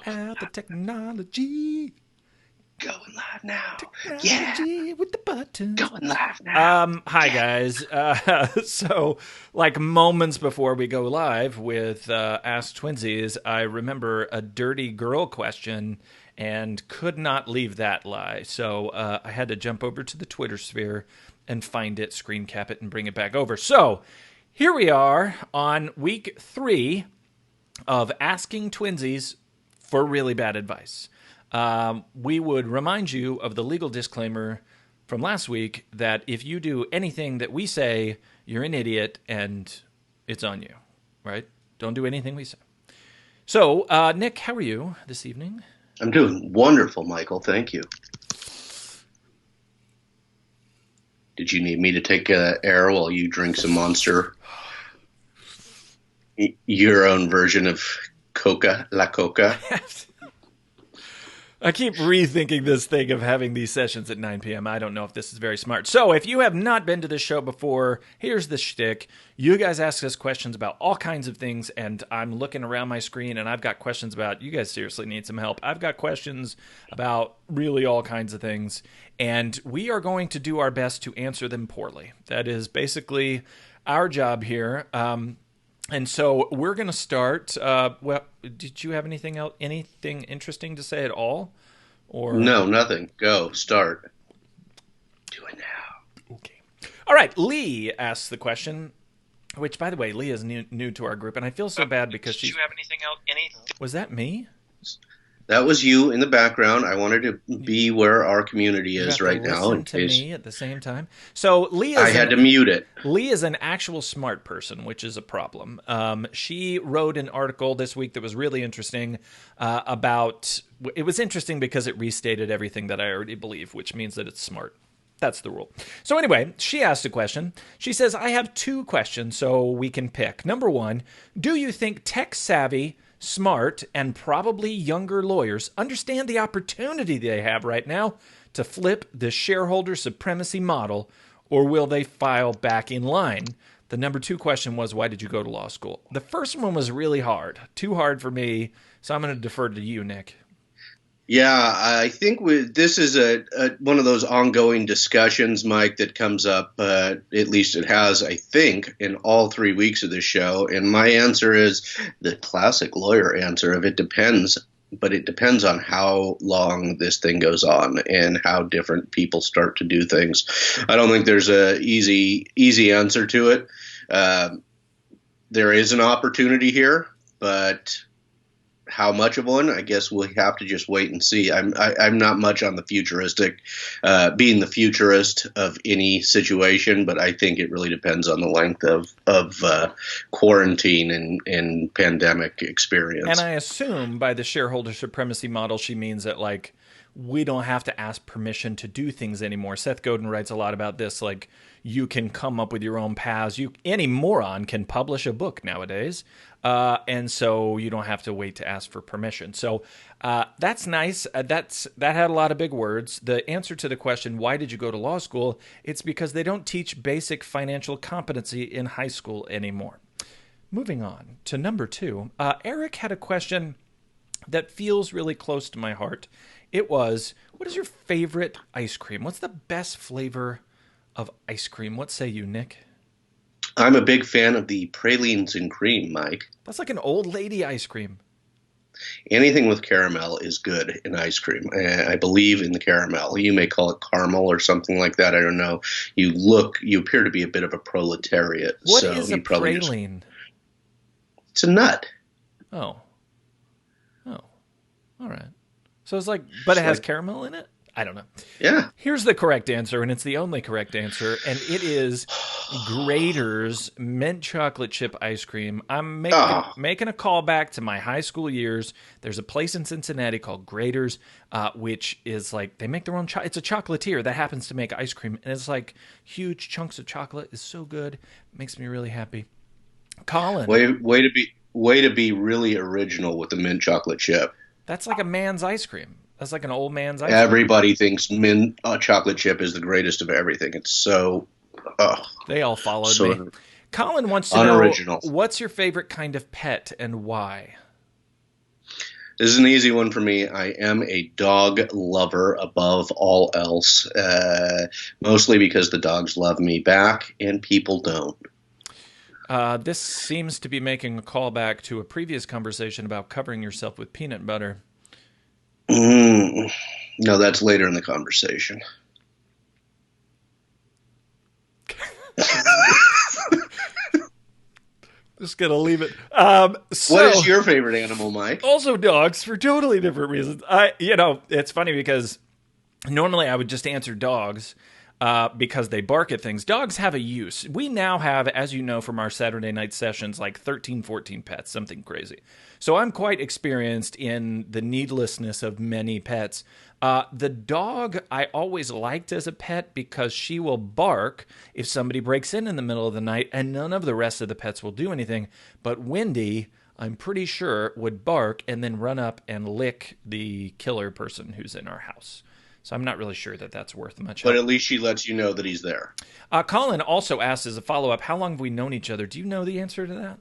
out the technology. Going live now. Yeah. Technology with the buttons. Going live now. Hi Yeah. guys. So, like moments before we go live with Ask Twinsies, I remember a dirty girl question and could not leave that lie. So I had to jump over to the Twitter sphere and find it, screen cap it, and bring it back over. So here we are on week 3 of Asking Twinsies for really bad advice. We would remind you of the legal disclaimer from last week that if you do anything that we say, you're an idiot and it's on you, right? Don't do anything we say. So, Nick, how are you this evening? I'm doing wonderful, Michael. Thank you. Did you need me to take air while you drink some Monster? Your own version of Coca, La Coca? I keep rethinking this thing of having these sessions at 9 p.m. I don't know if this is very smart. So if you have not been to this show before, here's the shtick. You guys ask us questions about all kinds of things, and I'm looking around my screen, and I've got questions about, you guys seriously need some help. I've got questions about really all kinds of things, and we are going to do our best to answer them poorly. That is basically our job here. And so we're going to start. Well, did you have anything else, anything interesting to say at all? Or No, nothing. Go. Start. Do it now. Okay. All right. Lee asks the question, which, by the way, Lee is new to our group, and I feel so bad because Did you have anything else? Was that me? That was you in the background. I wanted to be where our community is right now. In case me at the same time. So Lee is I had to mute it. Lee is an actual smart person, which is a problem. She wrote an article this week that was really interesting about. It was interesting because it restated everything that I already believe, which means that it's smart. That's the rule. So anyway, she asked a question. She says, I have 2 questions so we can pick. Number 1, do you think tech-savvy, smart, and probably younger lawyers understand the opportunity they have right now to flip the shareholder supremacy model, or will they file back in line? The number 2 question was, why did you go to law school? The first one was really hard. Too hard for me, so I'm going to defer to you, Nick. Yeah, I think this is one of those ongoing discussions, Mike, that comes up, at least it has, I think, in all 3 weeks of this show. And my answer is the classic lawyer answer of it depends, but it depends on how long this thing goes on and how different people start to do things. I don't think there's a easy answer to it. There is an opportunity here, but how much of one? I guess we'll have to just wait and see. I'm not much on the futuristic, being the futurist of any situation, but I think it really depends on the length of quarantine and pandemic experience. And I assume by the shareholder supremacy model, she means that like we don't have to ask permission to do things anymore. Seth Godin writes a lot about this. Like you can come up with your own paths. Any moron can publish a book nowadays. And so you don't have to wait to ask for permission. So that's nice. That had a lot of big words. The answer to the question, why did you go to law school? It's because they don't teach basic financial competency in high school anymore. Moving on to number 2. Eric had a question that feels really close to my heart. It was, what is your favorite ice cream? What's the best flavor of ice cream? What say you, Nick? I'm a big fan of the pralines and cream, Mike. That's like an old lady ice cream. Anything with caramel is good in ice cream. I believe in the caramel. You may call it caramel or something like that. I don't know. You appear to be a bit of a proletariat. What is a praline? It's a nut. Oh. All right. So it's like, but it has caramel in it? I don't know. Yeah. Here's the correct answer, and it's the only correct answer, and it is Graeter's mint chocolate chip ice cream. I'm making a call back to my high school years. There's a place in Cincinnati called Graeter's, which is like, they make their own it's a chocolatier that happens to make ice cream, and it's like huge chunks of chocolate. It's so good. Makes me really happy. Colin. Way to be really original with the mint chocolate chip. That's like a man's ice cream. That's like an old man's ice cream. Everybody thinks mint chocolate chip is the greatest of everything. It's so... they all followed me. Colin wants to unoriginal. know, what's your favorite kind of pet and why? This is an easy one for me. I am a dog lover above all else, mostly because the dogs love me back and people don't. This seems to be making a callback to a previous conversation about covering yourself with peanut butter. Mm. No, that's later in the conversation. Just gonna leave it. What is your favorite animal, Mike? Also dogs for totally different reasons. It's funny because normally I would just answer dogs because they bark at things. Dogs have a use. We now have, as you know from our Saturday night sessions, like 13, 14 pets, something crazy. So I'm quite experienced in the needlessness of many pets. The dog I always liked as a pet because she will bark if somebody breaks in the middle of the night, and none of the rest of the pets will do anything. But Wendy, I'm pretty sure, would bark and then run up and lick the killer person who's in our house. So I'm not really sure that that's worth much help. But at least she lets you know that he's there. Colin also asks as a follow-up, how long have we known each other? Do you know the answer to that?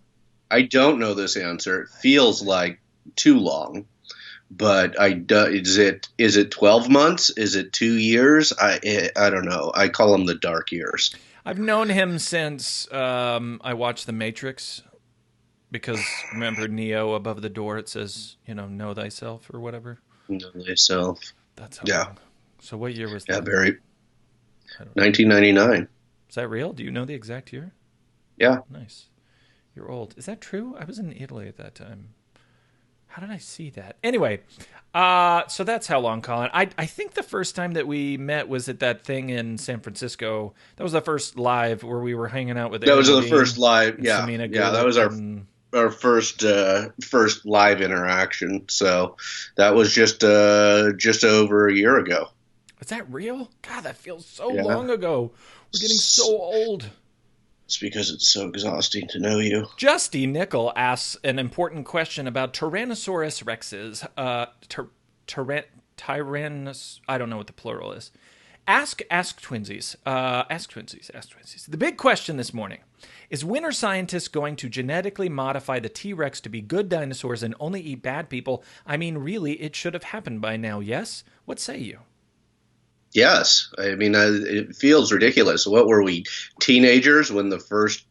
I don't know this answer. It feels like too long, but is it 12 months? Is it 2 years? I don't know. I call them the dark years. I've known him since I watched The Matrix, because remember Neo above the door, it says, know thyself or whatever. Know thyself. That's how long. So what year was that? Yeah, very. 1999. Is that real? Do you know the exact year? Yeah. Nice. You're old. Is that true? I was in Italy at that time. How did I see that? Anyway, so that's how long, Colin. I think the first time that we met was at that thing in San Francisco. That was the first live where we were hanging out with. That was the first live. Yeah, Samina yeah. That was our first live interaction. So that was just over a year ago. Is that real? God, that feels so long ago. We're getting so old. It's because it's so exhausting to know you. Justy Nickel asks an important question about Tyrannosaurus rexes. I don't know what the plural is. Ask twinsies. Ask twinsies. The big question this morning is: when are scientists going to genetically modify the T-Rex to be good dinosaurs and only eat bad people? I mean, really, it should have happened by now. Yes. What say you? Yes. I mean, it feels ridiculous. What were we, teenagers, when the first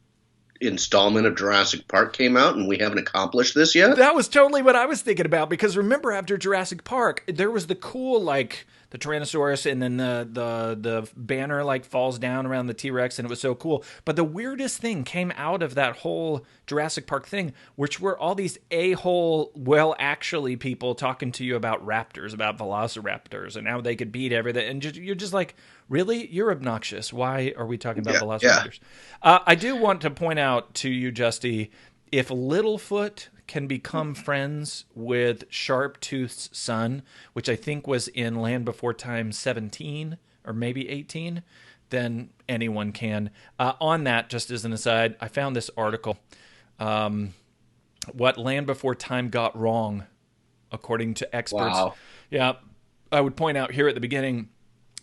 installment of Jurassic Park came out, and we haven't accomplished this yet? That was totally what I was thinking about, because remember, after Jurassic Park, there was the cool, like, the Tyrannosaurus, and then the banner, like, falls down around the T-Rex, and it was so cool. But the weirdest thing came out of that whole Jurassic Park thing, which were all these a-hole, well-actually people talking to you about raptors, about velociraptors, and how they could beat everything. And you're just like, really? You're obnoxious. Why are we talking about velociraptors? Yeah. I do want to point out to you, Justy, if Littlefoot can become friends with Sharptooth's son, which I think was in Land Before Time 17 or maybe 18, then anyone can. On that, just as an aside, I found this article. What Land Before Time got wrong, according to experts. Wow. Yeah, I would point out here at the beginning,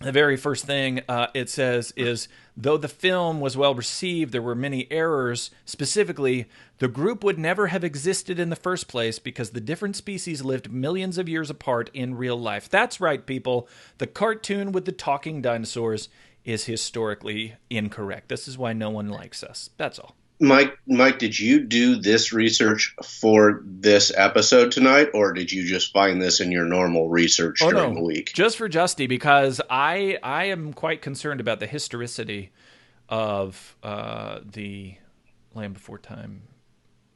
the very first thing it says is, though the film was well received, there were many errors. Specifically, the group would never have existed in the first place because the different species lived millions of years apart in real life. That's right, people. The cartoon with the talking dinosaurs is historically incorrect. This is why no one likes us. That's all. Mike, did you do this research for this episode tonight, or did you just find this in your normal research during the week? Just for Justy, because I am quite concerned about the historicity of the Land Before Time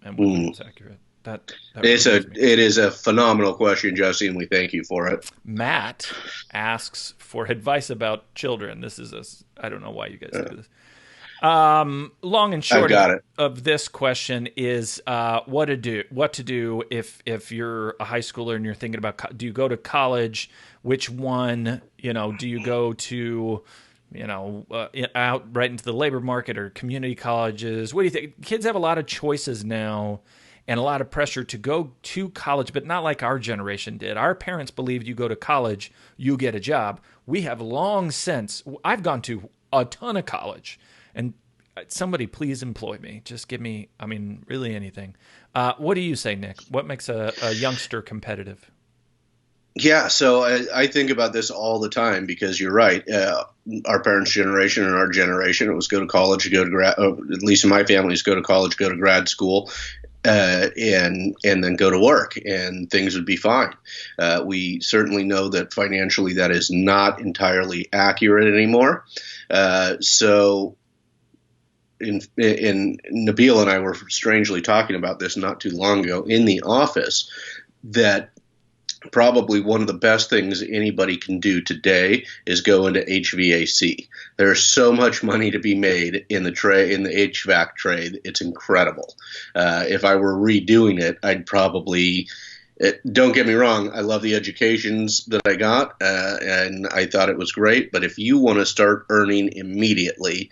and whether it's accurate. That it is a phenomenal question, Justy, and we thank you for it. Matt asks for advice about children. This is I don't know why you guys do this. Long and short of this question is what to do if you're a high schooler and you're thinking about, do you go to college? Which one? Do you go to out right into the labor market or community colleges? What do you think? Kids have a lot of choices now and a lot of pressure to go to college, but not like our generation did. Our parents believed you go to college, you get a job. We have long since, I've gone to a ton of college. And somebody please employ me. Just give me, I mean, really anything. What do you say, Nick? What makes a youngster competitive? Yeah, so I think about this all the time because you're right. Our parents' generation and our generation, it was go to college, go to grad. At least in my family, is go to college, go to grad school, and then go to work, and things would be fine. We certainly know that financially that is not entirely accurate anymore. So. In Nabil and I were strangely talking about this not too long ago in the office, that probably one of the best things anybody can do today is go into HVAC. There's so much money to be made in the HVAC trade. It's incredible. If I were redoing it, I'd probably. Don't get me wrong. I love the educations that I got, and I thought it was great. But if you want to start earning immediately,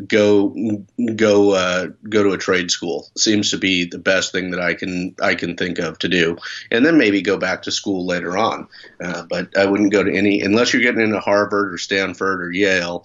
go to a trade school. Seems to be the best thing that I can think of to do, and then maybe go back to school later on. But I wouldn't go to any unless you're getting into Harvard or Stanford or Yale.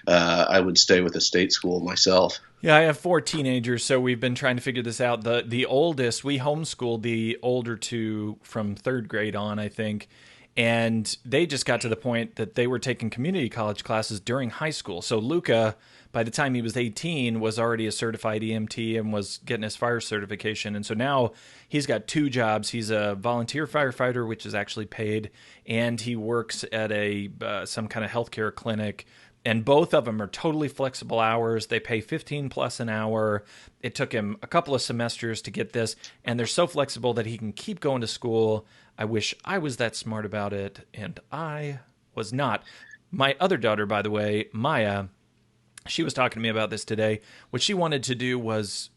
I would stay with a state school myself. Yeah, I have 4 teenagers, so we've been trying to figure this out. The oldest, we homeschooled the older 2 from 3rd grade on, I think. And they just got to the point that they were taking community college classes during high school. So Luca, by the time he was 18, was already a certified EMT and was getting his fire certification. And so now he's got 2 jobs. He's a volunteer firefighter, which is actually paid, and he works at some kind of healthcare clinic. And both of them are totally flexible hours. They pay 15 plus an hour. It took him a couple of semesters to get this, and they're so flexible that he can keep going to school. I wish I was that smart about it, and I was not. My other daughter, by the way, Maya, she was talking to me about this today. What she wanted to do was,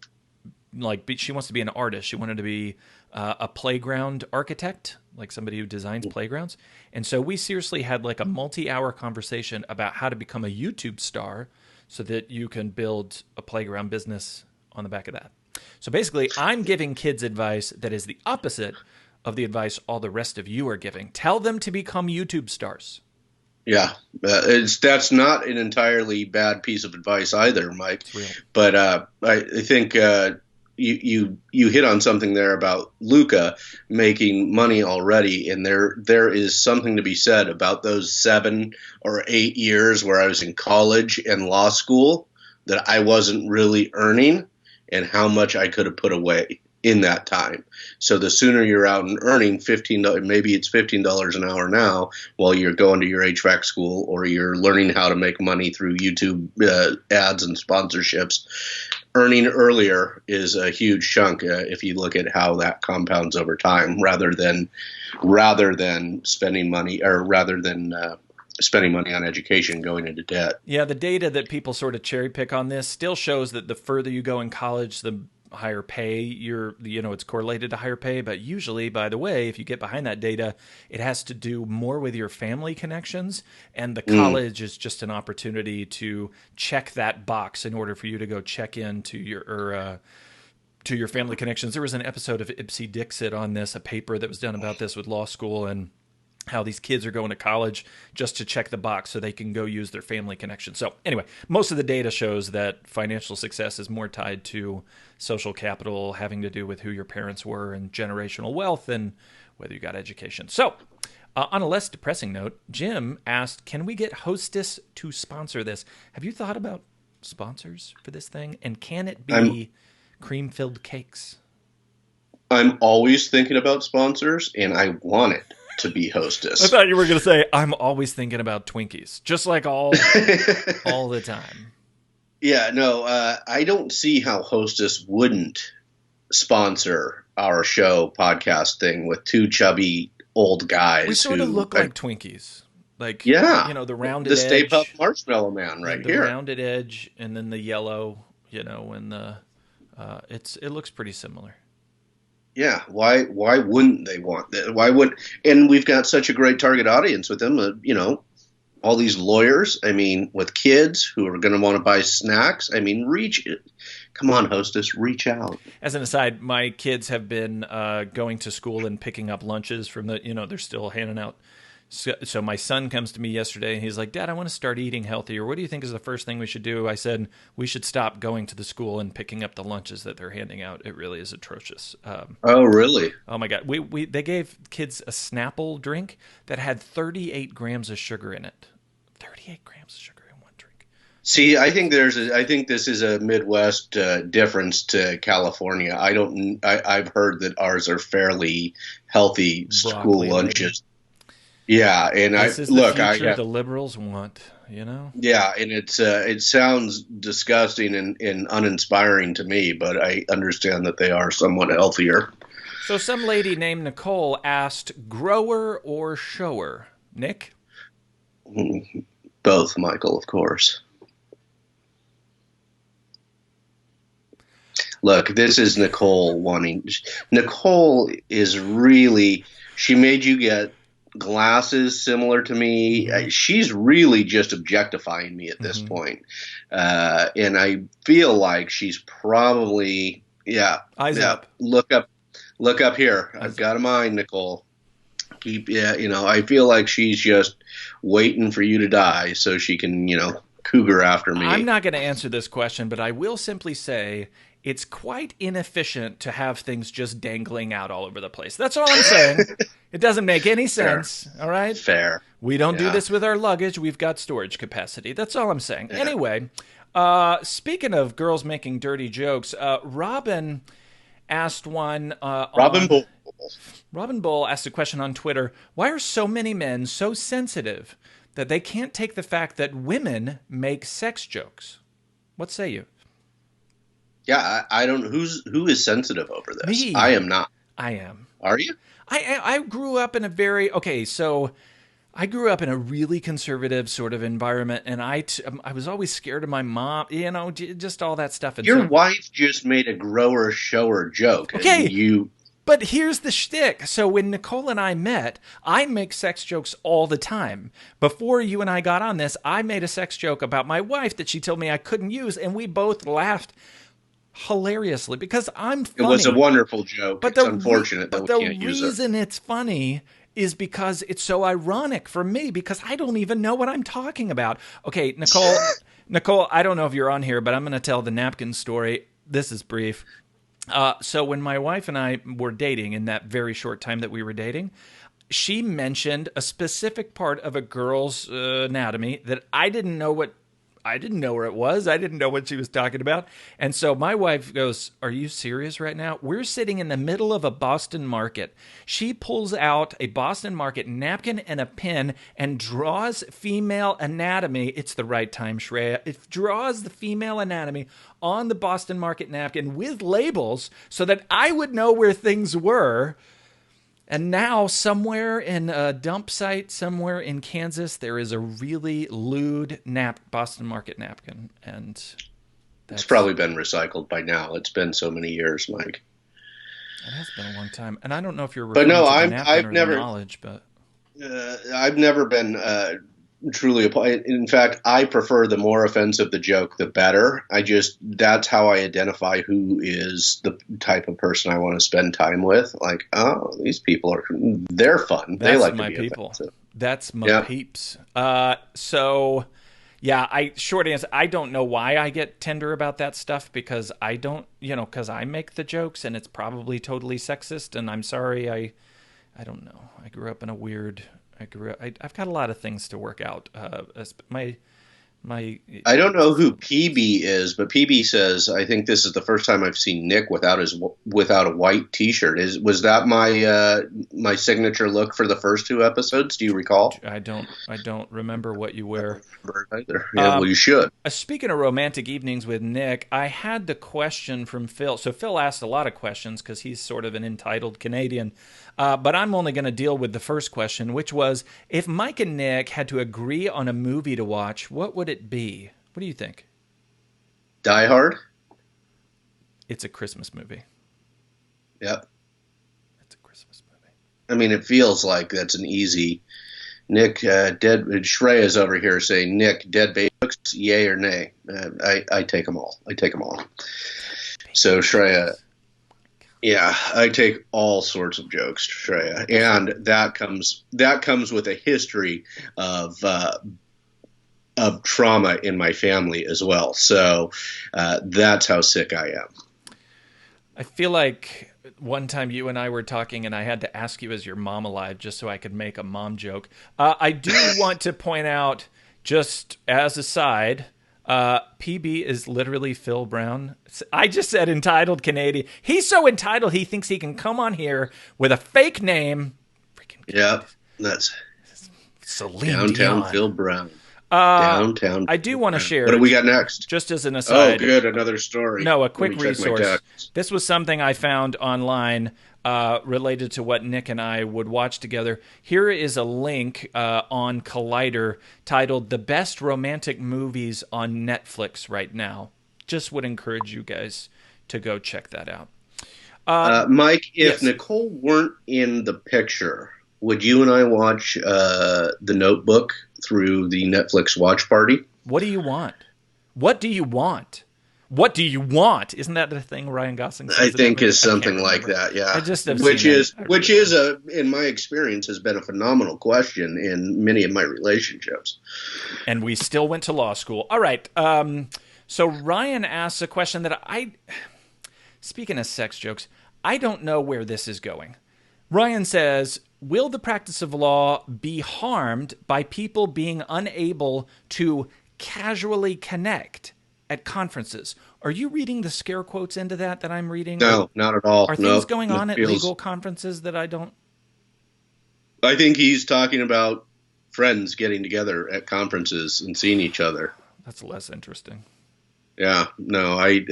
she wants to be an artist. She wanted to be a playground architect, like somebody who designs playgrounds. And so we seriously had like a multi-hour conversation about how to become a YouTube star so that you can build a playground business on the back of that. So basically, I'm giving kids advice that is the opposite of the advice all the rest of you are giving. Tell them to become YouTube stars. Yeah, that's not an entirely bad piece of advice either, Mike. But I think you hit on something there about Luca making money already, and there is something to be said about those 7 or 8 years where I was in college and law school that I wasn't really earning, and how much I could have put away in that time. So the sooner you're out and earning $15, maybe it's $15 an hour now while you're going to your HVAC school, or you're learning how to make money through YouTube ads and sponsorships. Earning earlier is a huge chunk if you look at how that compounds over time, rather than spending money on education, going into debt. Yeah, the data that people sort of cherry pick on this still shows that the further you go in college, the higher pay it's correlated to higher pay. But usually, by the way, if you get behind that data, it has to do more with your family connections, and the college is just an opportunity to check that box in order for you to go check in to your family connections. There was an episode of Ipsy Dixit on this, a paper that was done about this with law school, and how these kids are going to college just to check the box so they can go use their family connection. So anyway, most of the data shows that financial success is more tied to social capital, having to do with who your parents were and generational wealth and whether you got education. So on a less depressing note, Jim asked, can we get Hostess to sponsor this? Have you thought about sponsors for this thing? And can it be cream-filled cakes? I'm always thinking about sponsors, and I want it to be Hostess. I thought you were going to say, I'm always thinking about Twinkies, just like all the time. Yeah, no, I don't see how Hostess wouldn't sponsor our show podcast thing with 2 chubby old guys. We sort of look like Twinkies. Like, the rounded edge. The Stay Puft Marshmallow Man the here. The rounded edge and then the yellow, and it looks pretty similar. Yeah, why wouldn't they want that? And we've got such a great target audience with them, all these lawyers, with kids who are going to want to buy snacks. Come on, Hostess, reach out. As an aside, my kids have been going to school and picking up lunches from they're still handing out So my son comes to me yesterday and he's like, Dad, I want to start eating healthier. What do you think is the first thing we should do? I said, we should stop going to the school and picking up the lunches that they're handing out. It really is atrocious. Oh, really? Oh my God. They gave kids a Snapple drink that had 38 grams of sugar in it. 38 grams of sugar in one drink. See, I think this is a Midwest difference to California. I've heard that ours are fairly healthy school lunches. Maybe. Yeah, and this is the future the liberals want, you know. Yeah, and it sounds disgusting and uninspiring to me, but I understand that they are somewhat healthier. So some lady named Nicole asked, grower or shower? Nick? Both, Michael, of course. Look, this is Nicole wanting. Nicole is really. She made you get glasses similar to me. She's really just objectifying me at this point. And I feel like she's probably, Eyes up. Look up here. I've got a mind, Nicole. I feel like she's just waiting for you to die so she can, cougar after me. I'm not going to answer this question, but I will simply say it's quite inefficient to have things just dangling out all over the place. That's all I'm saying. It doesn't make any sense. Fair. All right? Fair. We don't do this with our luggage. We've got storage capacity. That's all I'm saying. Yeah. Anyway, speaking of girls making dirty jokes, Robin asked one. Robin Bull asked a question on Twitter. Why are so many men so sensitive that they can't take the fact that women make sex jokes? What say you? Yeah, I don't. Who is sensitive over this? Me. I am not. I am. Are you? I grew up in a I grew up in a really conservative sort of environment, and I was always scared of my mom, just all that stuff. And your wife just made a grower-shower joke. Okay, but here's the shtick. So when Nicole and I met, I make sex jokes all the time. Before you and I got on this, I made a sex joke about my wife that she told me I couldn't use, and we both laughed hilariously because I'm funny. It was a wonderful joke. But it's unfortunate that we can't use it. The reason it's funny is because it's so ironic for me because I don't even know what I'm talking about. Okay, Nicole, I don't know if you're on here, but I'm going to tell the napkin story. This is brief. So when my wife and I were dating, in that very short time that we were dating, she mentioned a specific part of a girl's anatomy that I didn't know where it was. I didn't know what she was talking about. And so my wife goes, "Are you serious right now? We're sitting in the middle of a Boston market." She pulls out a Boston market napkin and a pen and draws female anatomy. It's the right time, Shreya. It draws the female anatomy on the Boston market napkin with labels so that I would know where things were. And now somewhere in a dump site, somewhere in Kansas, there is a really lewd Boston market napkin. And it's probably been recycled by now. It's been so many years, Mike. It has been a long time. And I don't know if you're referring to the napkin or the knowledge, but... I've never been truly... In fact, I prefer the more offensive the joke, the better. That's how I identify who is the type of person I want to spend time with. Like, oh, these people they're fun. They like to be people. Offensive. That's my peeps. So, yeah, short answer, I don't know why I get tender about that stuff because I don't, because I make the jokes and it's probably totally sexist. And I'm sorry, I don't know. I grew up in a weird... I've got a lot of things to work out. I don't know who PB is, but PB says, I think this is the first time I've seen Nick without a white T-shirt. Was that my signature look for the first two episodes? Do you recall? I don't remember what you wear. I don't remember either. Yeah, well, you should. Speaking of romantic evenings with Nick, I had the question from Phil. So Phil asked a lot of questions because he's sort of an entitled Canadian. But I'm only going to deal with the first question, which was, if Mike and Nick had to agree on a movie to watch, what would it be? What do you think? Die Hard? It's a Christmas movie. Yep. It's a Christmas movie. I mean, it feels like that's an easy... Nick, Shreya's over here saying, Nick, dead baby books, yay or nay? I take them all. So Shreya... Yeah, I take all sorts of jokes, Shreya, and that comes with a history of trauma in my family as well. So that's how sick I am. I feel like one time you and I were talking, and I had to ask you, is your mom alive, just so I could make a mom joke. I do want to point out, just as a side, PB is literally Phil Brown. I just said entitled Canadian. He's so entitled, he thinks he can come on here with a fake name. Freaking Yeah, that's Celine downtown Dion. Phil Brown. Downtown. I do want to share. What do we got next? Just as an Oh, aside. good, another story. No, a Let quick me check my resource. text. This was something I found online related to what Nick and I would watch together. Here is a link on Collider titled "The Best Romantic Movies on Netflix Right Now." Just would encourage you guys to go check that out. Mike, if yes. Nicole weren't in the picture, would you and I watch The Notebook through the Netflix watch party? What do you want? What do you want? What do you want? Isn't that the thing Ryan Gosling says? I think is something like that. Yeah, I just have which seen is that. which is a in my experience has been a phenomenal question in many of my relationships. And we still went to law school. All right. So Ryan asks a question that speaking of sex jokes, I don't know where this is going. Ryan says, will the practice of law be harmed by people being unable to casually connect at conferences? Are you reading the scare quotes into that I'm reading? No, not at all. Are things going on at legal conferences that I don't? I think he's talking about friends getting together at conferences and seeing each other. That's less interesting. Yeah, no, I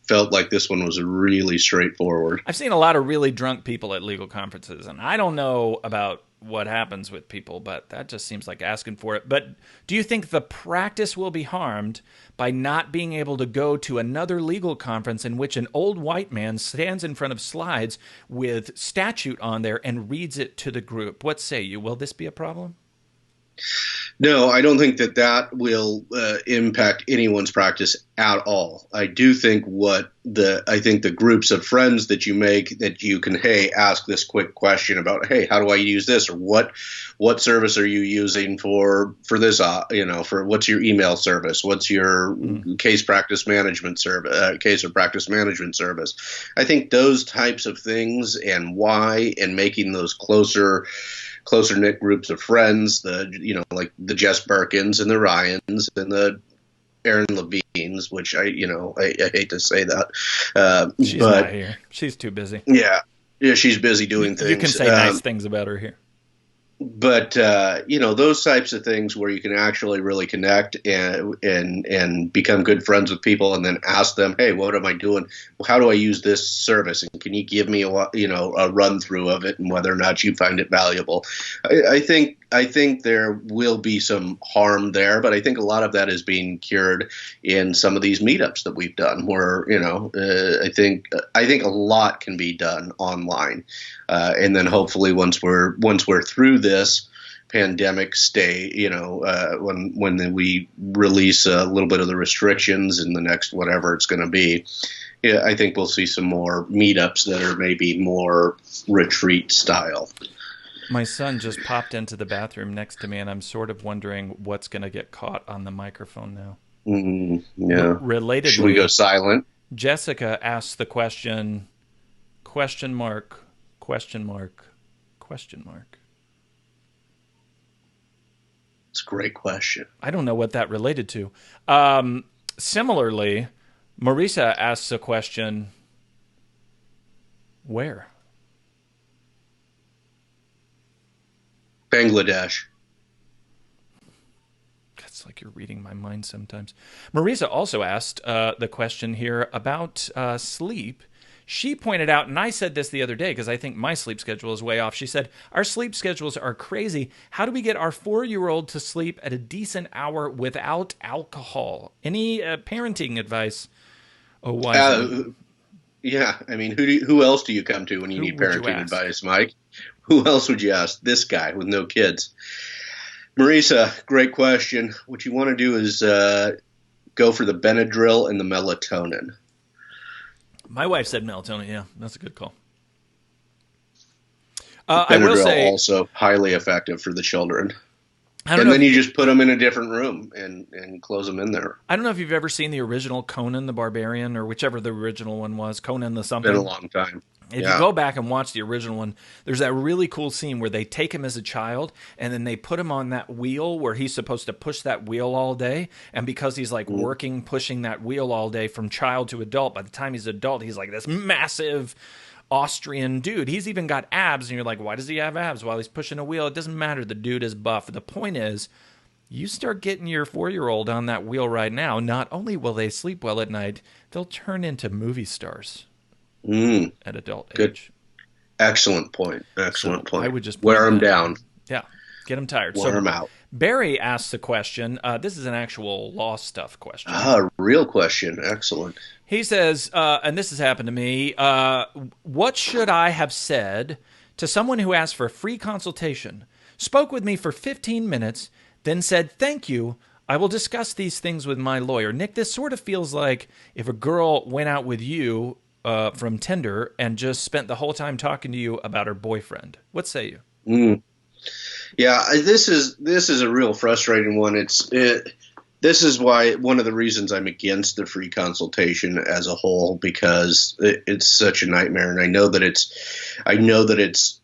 felt like this one was really straightforward. I've seen a lot of really drunk people at legal conferences, and I don't know about what happens with people, but that just seems like asking for it. But do you think the practice will be harmed by not being able to go to another legal conference in which an old white man stands in front of slides with statute on there and reads it to the group? What say you? Will this be a problem? No, I don't think that will impact anyone's practice at all. I do think the groups of friends that you make that you can, hey, ask this quick question about, hey, how do I use this, or what service are you using for this, for what's your email service, what's your case practice management service, case or practice management service. I think those types of things and why, and making those closer knit groups of friends, like the Jess Birkins and the Ryans and the Aaron Levines, which I hate to say that. She's not here. She's too busy. Yeah, she's busy doing things. You can say nice things about her here. But those types of things where you can actually really connect and become good friends with people, and then ask them, hey, what am I doing? How do I use this service? And can you give me a run through of it, and whether or not you find it valuable? I think there will be some harm there, but I think a lot of that is being cured in some of these meetups that we've done, where I think a lot can be done online, and then hopefully once we're through this pandemic when we release a little bit of the restrictions in the next whatever it's going to be, I think we'll see some more meetups that are maybe more retreat style. My son just popped into the bathroom next to me, and I'm sort of wondering what's going to get caught on the microphone now. Yeah. Relatedly, should we go silent? Jessica asks the question, ? It's a great question. I don't know what that related to. Similarly, Marisa asks a question, where? Bangladesh. It's like you're reading my mind sometimes. Marisa also asked the question here about sleep. She pointed out, and I said this the other day because I think my sleep schedule is way off. She said, our sleep schedules are crazy. How do we get our 4-year-old to sleep at a decent hour without alcohol? Any parenting advice? Oh, why? Yeah, I mean, who else do you come to when you need parenting advice, Mike? Who else would you ask? This guy with no kids. Marisa, great question. What you want to do is go for the Benadryl and the melatonin. My wife said melatonin. Yeah, that's a good call. I will Benadryl say, also highly effective for the children. I don't And know then if you just put them in a different room and close them in there. I don't know if you've ever seen the original Conan the Barbarian or whichever the original one was, Conan the Been a something. long time. If you Yeah. go back and watch the original one, there's that really cool scene where they take him as a child and then they put him on that wheel where he's supposed to push that wheel all day. And because he's like Mm. working, pushing that wheel all day from child to adult, by the time he's adult, he's like this massive Austrian dude. He's even got abs. And you're like, why does he have abs while he's pushing a wheel? It doesn't matter. The dude is buff. The point is, you start getting your 4-year-old on that wheel right now, not only will they sleep well at night, they'll turn into movie stars Mm. at adult Good. age. Excellent point. Excellent So point. I would just wear point them that out. down. Yeah, get them tired. Wear So them out. Barry asks a question. This is an actual law stuff question. Real question. Excellent. He says, and this has happened to me, what should I have said to someone who asked for a free consultation, spoke with me for 15 minutes, then said, thank you, I will discuss these things with my lawyer. Nick, this sort of feels like if a girl went out with you from Tinder and just spent the whole time talking to you about her boyfriend. What say you? Mm. Yeah, this is a real frustrating one. This is why one of the reasons I'm against the free consultation as a whole, because it's such a nightmare, and I know that it's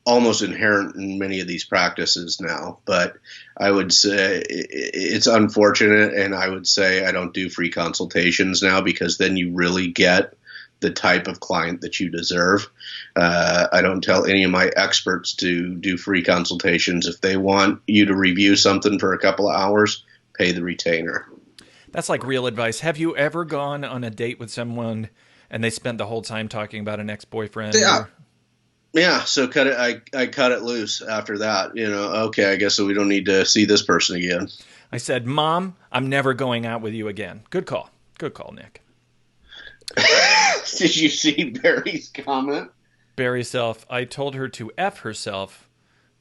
almost inherent in many of these practices now. But I would say it's unfortunate, and I would say I don't do free consultations now because then you really get the type of client that you deserve. I don't tell any of my experts to do free consultations. If they want you to review something for a couple of hours, pay the retainer. That's like real advice. Have you ever gone on a date with someone and they spent the whole time talking about an ex-boyfriend? Yeah. Yeah, so I cut it loose after that. Okay, I guess so we don't need to see this person again. I said, Mom, I'm never going out with you again. Good call. Good call, Nick. Did you see Barry's comment? Barry self, I told her to F herself.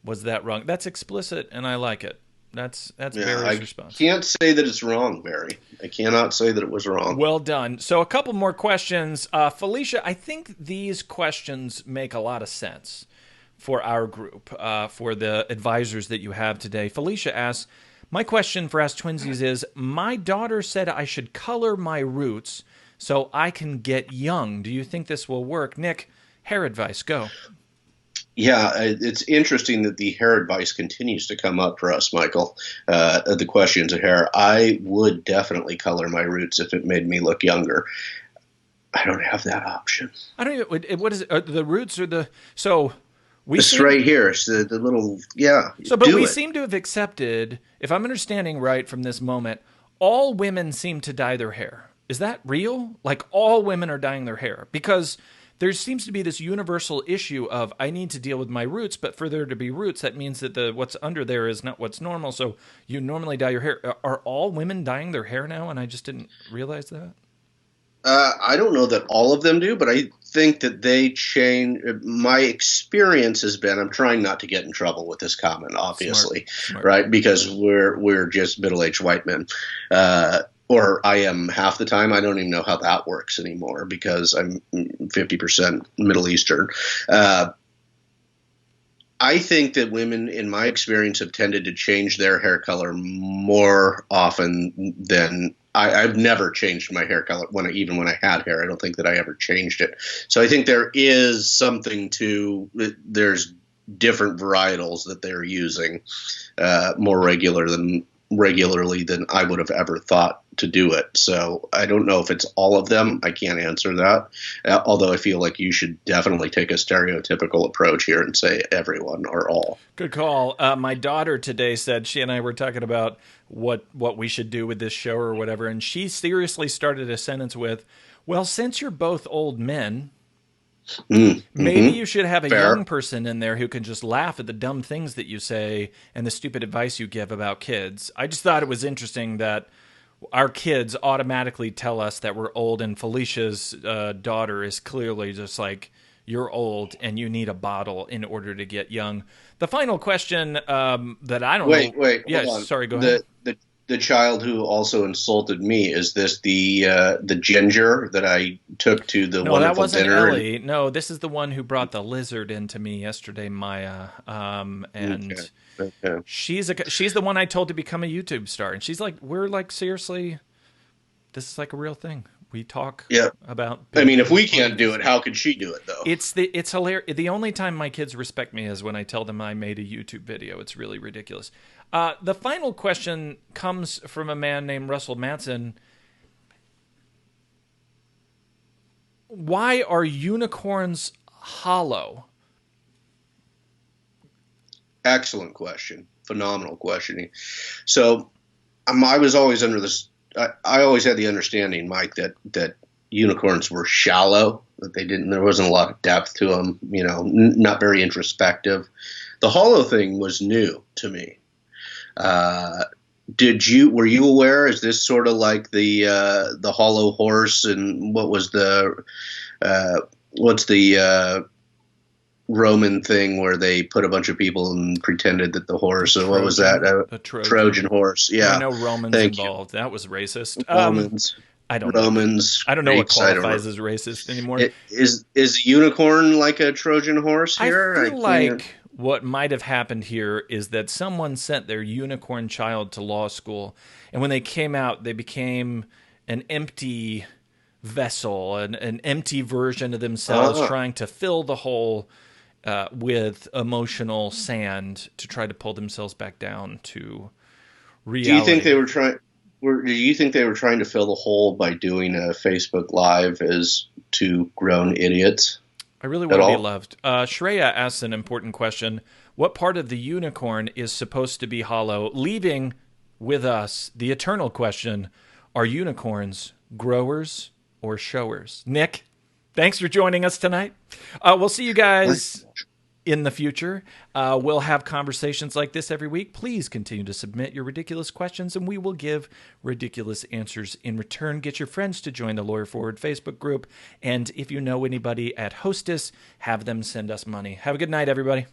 Was that wrong? That's explicit, and I like it. That's Barry's response. I can't say that it's wrong, Barry. I cannot say that it was wrong. Well done. So a couple more questions. Felicia, I think these questions make a lot of sense for our group, for the advisors that you have today. Felicia asks, my question for Ask Twinsies is, my daughter said I should color my roots so I can get young. Do you think this will work? Nick, hair advice, go. Yeah, it's interesting that the hair advice continues to come up for us, Michael. The questions of hair. I would definitely color my roots if it made me look younger. I don't have that option. I don't even, what is it? The roots or the, so we It's right here. It's the little, yeah. So, but we seem to have accepted, if I'm understanding right from this moment, all women seem to dye their hair. Is that real? Like all women are dyeing their hair? Because there seems to be this universal issue of I need to deal with my roots, but for there to be roots, that means that what's under there is not what's normal. So you normally dye your hair. Are all women dyeing their hair now? And I just didn't realize that. I don't know that all of them do, but I think that they change. My experience has been, I'm trying not to get in trouble with this comment, obviously, Smart. right? Because we're just middle-aged white men. Or I am half the time. I don't even know how that works anymore because I'm 50% Middle Eastern. I think that women, in my experience, have tended to change their hair color more often than I've never changed my hair color even when I had hair. I don't think that I ever changed it. So I think there is something to there's different varietals that they're using more regularly than I would have ever thought to do it. So I don't know if it's all of them. I can't answer that. Although I feel like you should definitely take a stereotypical approach here and say everyone or all. Good call. My daughter today said, she and I were talking about what we should do with this show or whatever. And she seriously started a sentence with, well, since you're both old men, maybe you should have a young person in there who can just laugh at the dumb things that you say and the stupid advice you give about kids. I just thought it was interesting that our kids automatically tell us that we're old, and Felicia's daughter is clearly just like, you're old and you need a bottle in order to get young. The final question that I don't know. Wait. Yeah, Hold on. sorry, go ahead. the child who also insulted me, is this the ginger that I took to the No, that wonderful wasn't dinner? Ellie. No, this is the one who brought the lizard into me yesterday, Maya. Okay, And okay. she's the one I told to become a YouTube star, and she's like, we're like seriously, this is like a real thing. We talk Yeah. about I mean, if building we can't do audiences. it, how could she do it, though? It's hilarious. The only time my kids respect me is when I tell them I made a YouTube video. It's really ridiculous. The final question comes from a man named Russell Matson. Why are unicorns hollow? Excellent question. Phenomenal questioning. So, I was always under this. I always had the understanding, Mike, that unicorns were shallow. That they didn't. There wasn't a lot of depth to them. You know, not very introspective. The hollow thing was new to me. Were you aware? Is this sort of like the hollow horse, and what's the Roman thing where they put a bunch of people and pretended that the horse, or what was that? The Trojan horse. There were Yeah. no Romans Thank you. involved. That was racist. Romans, I don't know. Romans, I don't know what Greeks. I don't know. qualifies as racist anymore. Is unicorn like a Trojan horse I here? feel like what might have happened here is that someone sent their unicorn child to law school, and when they came out, they became an empty vessel, an empty version of themselves, trying to fill the hole with emotional sand to try to pull themselves back down to reality. Do you think they were trying? Do you think they were trying to fill the hole by doing a Facebook Live as two grown idiots? I really want to be loved. Shreya asks an important question. What part of the unicorn is supposed to be hollow? Leaving with us the eternal question, are unicorns growers or showers? Nick, thanks for joining us tonight. We'll see you guys in the future. We'll have conversations like this every week. Please continue to submit your ridiculous questions, and we will give ridiculous answers in return. Get your friends to join the Lawyer Forward Facebook group, and if you know anybody at Hostess, have them send us money. Have a good night, everybody.